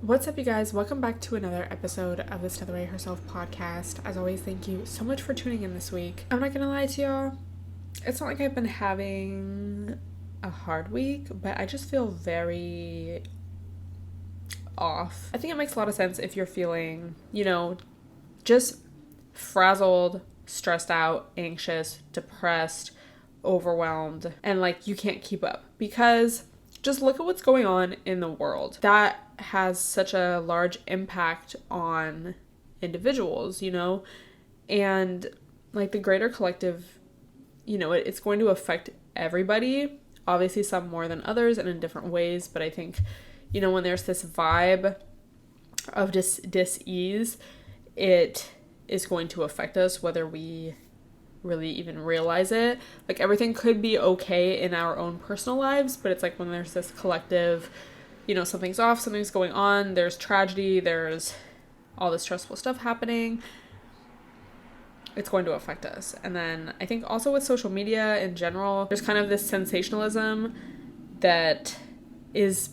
What's up, you guys? Welcome back to another episode of the Stella Herself podcast. As always, thank you so much for tuning in this week. I'm not gonna lie to y'all, it's not like I've been having a hard week, but I just feel very off. I think it makes a lot of sense if you're feeling, just frazzled, stressed out, anxious, depressed, overwhelmed, and like you can't keep up, because just look at what's going on in the world. That has such a large impact on individuals, and like the greater collective, it's going to affect everybody, obviously some more than others and in different ways. But I think, when there's this vibe of dis-ease, it is going to affect us whether we really even realize it. Like, everything could be okay in our own personal lives, but it's like when there's this collective, something's off, something's going on, there's tragedy, there's all this stressful stuff happening, it's going to affect us. And then I think also with social media in general, there's kind of this sensationalism that is,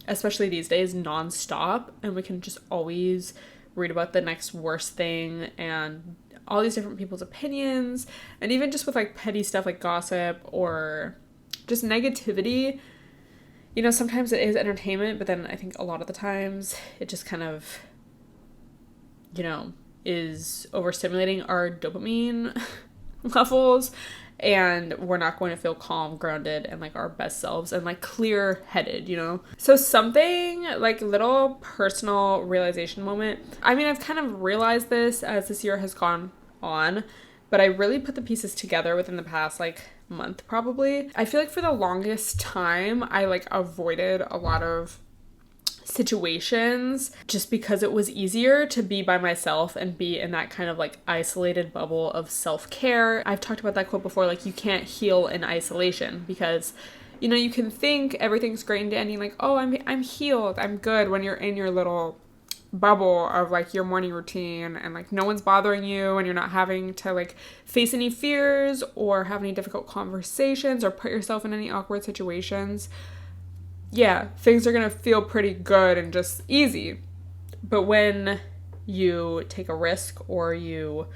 especially these days, nonstop, and we can just always read about the next worst thing and all these different people's opinions. And even just with like petty stuff like gossip or just negativity, sometimes it is entertainment, but then I think a lot of the times it just kind of, is overstimulating our dopamine levels, and we're not going to feel calm, grounded, and like our best selves and like clear-headed, So something like little personal realization moment. I mean, I've kind of realized this as this year has gone on, but I really put the pieces together within the past like month probably. I feel like for the longest time I like avoided a lot of situations just because it was easier to be by myself and be in that kind of like isolated bubble of self-care. I've talked about that quote before, like you can't heal in isolation, because you can think everything's great and dandy, like, oh, I'm healed, I'm good, when you're in your little bubble of like your morning routine and like no one's bothering you and you're not having to like face any fears or have any difficult conversations or put yourself in any awkward situations. Yeah, things are gonna feel pretty good and just easy. But when you take a risk or you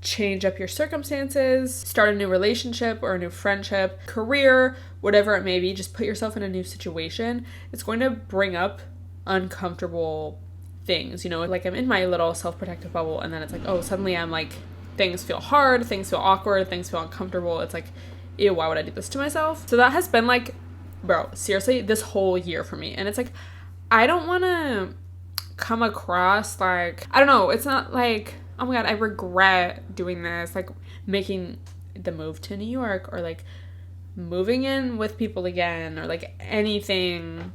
change up your circumstances, start a new relationship or a new friendship, career, whatever it may be, just put yourself in a new situation, it's going to bring up uncomfortable things, like I'm in my little self-protective bubble, and then it's like, oh, suddenly I'm like, things feel hard, things feel awkward, things feel uncomfortable. It's like, ew, why would I do this to myself? So that has been like, bro, seriously, this whole year for me. And it's like, I don't want to come across like, I don't know, it's not like, oh my god, I regret doing this, like making the move to New York, or like moving in with people again, or like anything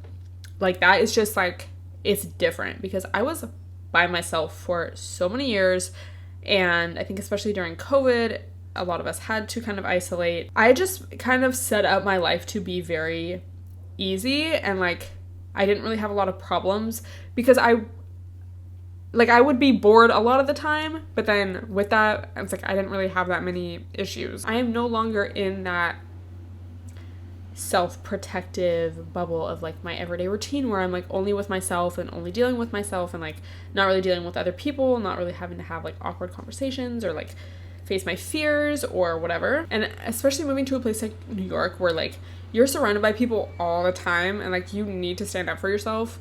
like that. It's just like, it's different because I was by myself for so many years, and I think especially during COVID, a lot of us had to kind of isolate. I just kind of set up my life to be very easy, and like I didn't really have a lot of problems because I would be bored a lot of the time, but then with that, it's like I didn't really have that many issues. I am no longer in that self-protective bubble of like my everyday routine where I'm like only with myself and only dealing with myself and like not really dealing with other people, not really having to have like awkward conversations or like face my fears or whatever. And especially moving to a place like New York where like you're surrounded by people all the time and like you need to stand up for yourself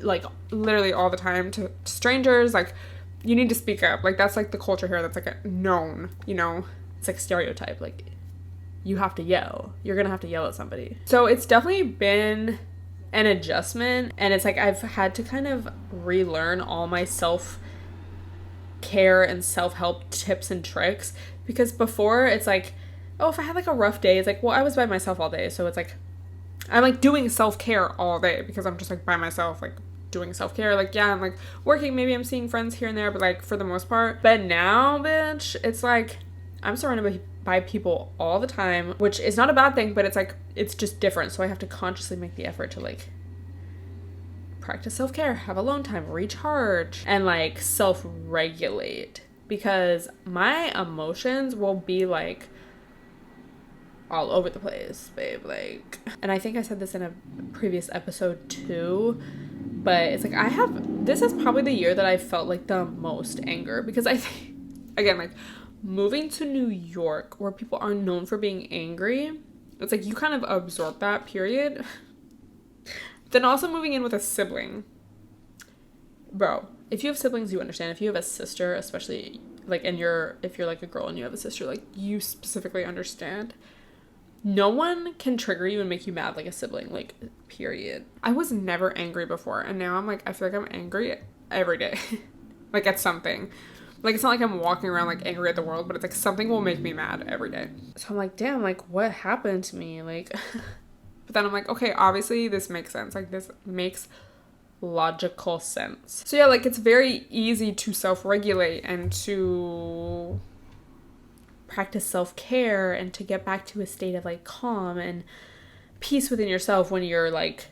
like literally all the time to strangers. Like you need to speak up. Like that's like the culture here that's like a known, it's like stereotype, like you have to yell. You're gonna have to yell at somebody. So it's definitely been an adjustment, and it's like I've had to kind of relearn all my self-care and self-help tips and tricks, because before it's like, oh, if I had like a rough day, it's like, well, I was by myself all day, so it's like I'm like doing self-care all day because I'm just like by myself, like doing self-care. Like, yeah, I'm like working, maybe I'm seeing friends here and there, but like for the most part. But now, bitch, it's like I'm surrounded by people all the time, which is not a bad thing, but it's like, it's just different. So I have to consciously make the effort to like practice self-care, have alone time, recharge, and like self-regulate, because my emotions will be like all over the place, babe. Like, and I think I said this in a previous episode too, But it's like this is probably the year that I felt like the most anger, because I think, again, like moving to New York where people are known for being angry, it's like you kind of absorb that, period. Then also moving in with a sibling. Bro, if you have siblings, you understand. If you have a sister, especially like, if you're like a girl and you have a sister, like you specifically understand. No one can trigger you and make you mad like a sibling, like, period. I was never angry before, and now I'm like, I feel like I'm angry every day. Like at something. Like, it's not like I'm walking around like angry at the world, but it's like something will make me mad every day. So I'm like, damn, like what happened to me? Like, but then I'm like, okay, obviously this makes sense. Like, this makes logical sense. So yeah, like it's very easy to self-regulate and to practice self-care and to get back to a state of like calm and peace within yourself when you're like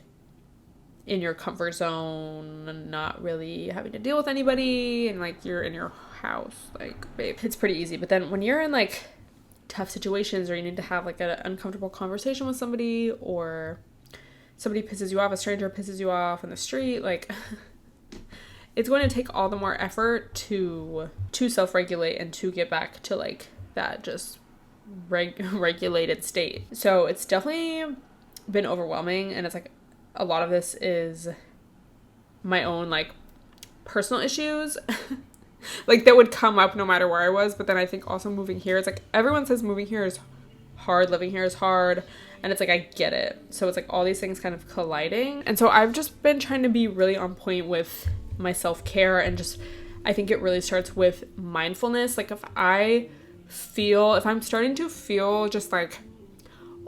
in your comfort zone and not really having to deal with anybody and like you're in your house. Like, babe, it's pretty easy. But then when you're in like tough situations or you need to have like an uncomfortable conversation with somebody, or somebody pisses you off, a stranger pisses you off in the street, like it's going to take all the more effort to self-regulate and to get back to like that just regulated state. So it's definitely been overwhelming, and it's like a lot of this is my own like personal issues like that would come up no matter where I was. But then I think also moving here, it's like everyone says moving here is hard, living here is hard, and it's like I get it. So it's like all these things kind of colliding, and so I've just been trying to be really on point with my self-care, and just I think it really starts with mindfulness. Like if I'm starting to feel just like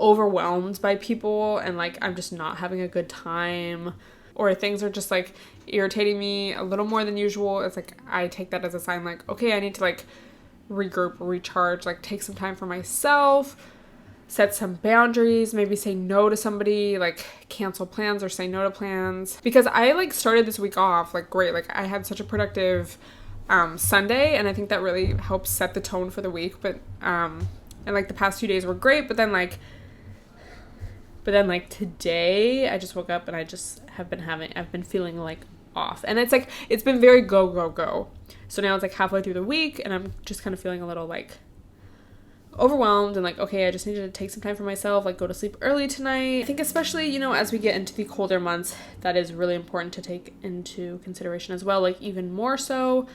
overwhelmed by people and like I'm just not having a good time, or things are just like irritating me a little more than usual, it's like I take that as a sign like, okay, I need to like regroup, recharge, like take some time for myself, set some boundaries, maybe say no to somebody, like cancel plans or say no to plans. Because I like started this week off like great, like I had such a productive Sunday, and I think that really helps set the tone for the week. But and like the past few days were great, but then like today I just woke up and I just I've been feeling like off, and it's like it's been very go. So now it's like halfway through the week and I'm just kind of feeling a little like overwhelmed and like, okay, I just need to take some time for myself, like go to sleep early tonight. I think especially, you know, as we get into the colder months, that is really important to take into consideration as well. Like even more so,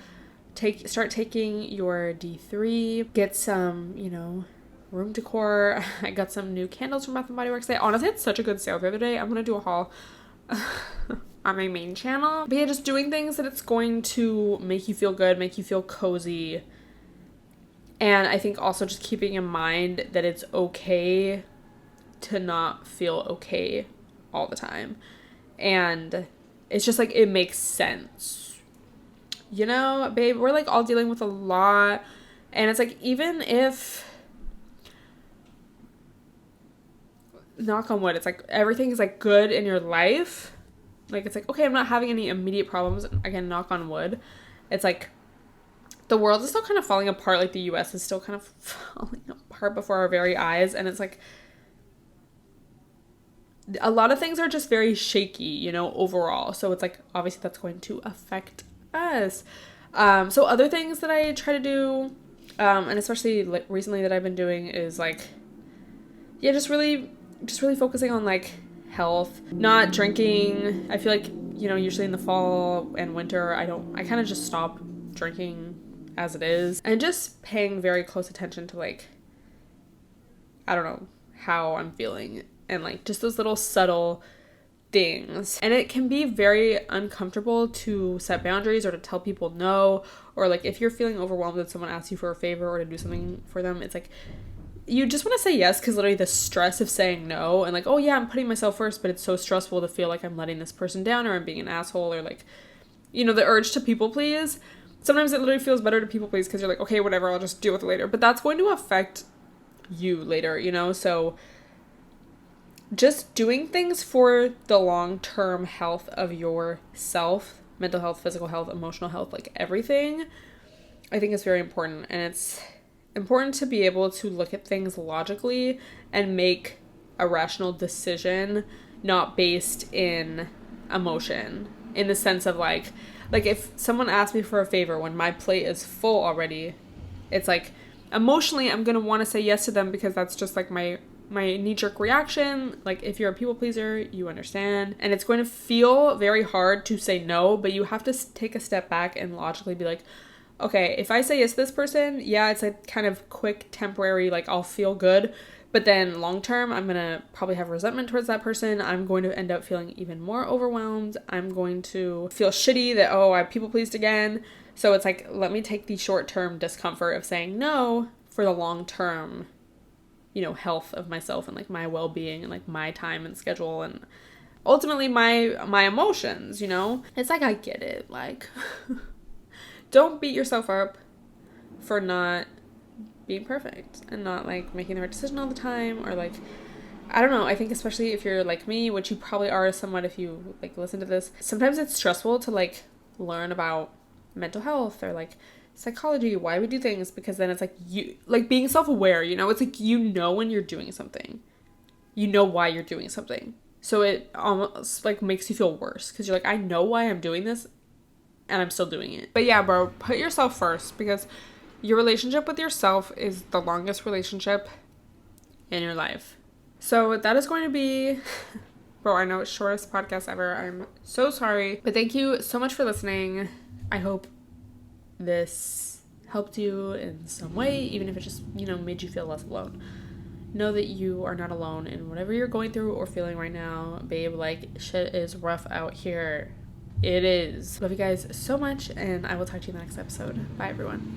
start taking your D3, get some, you know, room decor. I got some new candles from Bath & Body Works. They honestly had such a good sale the other day. I'm gonna do a haul on my main channel. But yeah, just doing things that it's going to make you feel good, make you feel cozy. And I think also just keeping in mind that it's okay to not feel okay all the time. And it's just like, it makes sense. You know, babe, we're like all dealing with a lot. And it's like, even if, knock on wood, it's like everything is like good in your life. Like, it's like, okay, I'm not having any immediate problems. Again, knock on wood. It's like, the world is still kind of falling apart. Like the US is still kind of falling apart before our very eyes. And it's like, a lot of things are just very shaky, you know, overall. So it's like, obviously that's going to affect us. So other things that I try to do, and especially like recently that I've been doing is like, yeah, just really focusing on like health, not drinking. I feel like, you know, usually in the fall and winter, I kind of just stop drinking as it is, and just paying very close attention to like, I don't know, how I'm feeling, and like just those little subtle things. And it can be very uncomfortable to set boundaries or to tell people no, or like if you're feeling overwhelmed and someone asks you for a favor or to do something for them, it's like you just want to say yes, because literally the stress of saying no and like, oh yeah, I'm putting myself first, but it's so stressful to feel like I'm letting this person down or I'm being an asshole, or like, you know, the urge to people please. Sometimes it literally feels better to people please because you're like, okay, whatever, I'll just deal with it later. But that's going to affect you later, you know? So just doing things for the long-term health of yourself, mental health, physical health, emotional health, like everything, I think is very important. And it's important to be able to look at things logically and make a rational decision, not based in emotion. in the sense of like if someone asks me for a favor when my plate is full already, it's like emotionally I'm gonna want to say yes to them because that's just like my knee-jerk reaction. Like, if you're a people pleaser, you understand, and it's going to feel very hard to say no, but you have to take a step back and logically be like, okay, if I say yes to this person, yeah, it's a kind of quick, temporary, like, I'll feel good, but then long term, I'm gonna probably have resentment towards that person. I'm going to end up feeling even more overwhelmed. I'm going to feel shitty that, oh, I people pleased again. So it's like, let me take the short-term discomfort of saying no for the long-term, you know, health of myself and like my well-being and like my time and schedule and ultimately my emotions, you know? It's like, I get it. Like, don't beat yourself up for not being perfect and not like making the right decision all the time, or like, I don't know. I think especially if you're like me, which you probably are somewhat if you like listen to this, sometimes it's stressful to like learn about mental health or like psychology, why we do things, because then it's like, you like being self-aware, you know, it's like, you know, when you're doing something, you know why you're doing something, so it almost like makes you feel worse because you're like, I know why I'm doing this and I'm still doing it. But yeah, bro, put yourself first, because your relationship with yourself is the longest relationship in your life. So that is going to be bro, I know it's shortest podcast ever, I'm so sorry, but thank you so much for listening. I hope this helped you in some way, even if it just, you know, made you feel less alone. Know that you are not alone in whatever you're going through or feeling right now, babe. Like, shit is rough out here. It is. Love you guys so much, and I will talk to you in the next episode. Bye, everyone.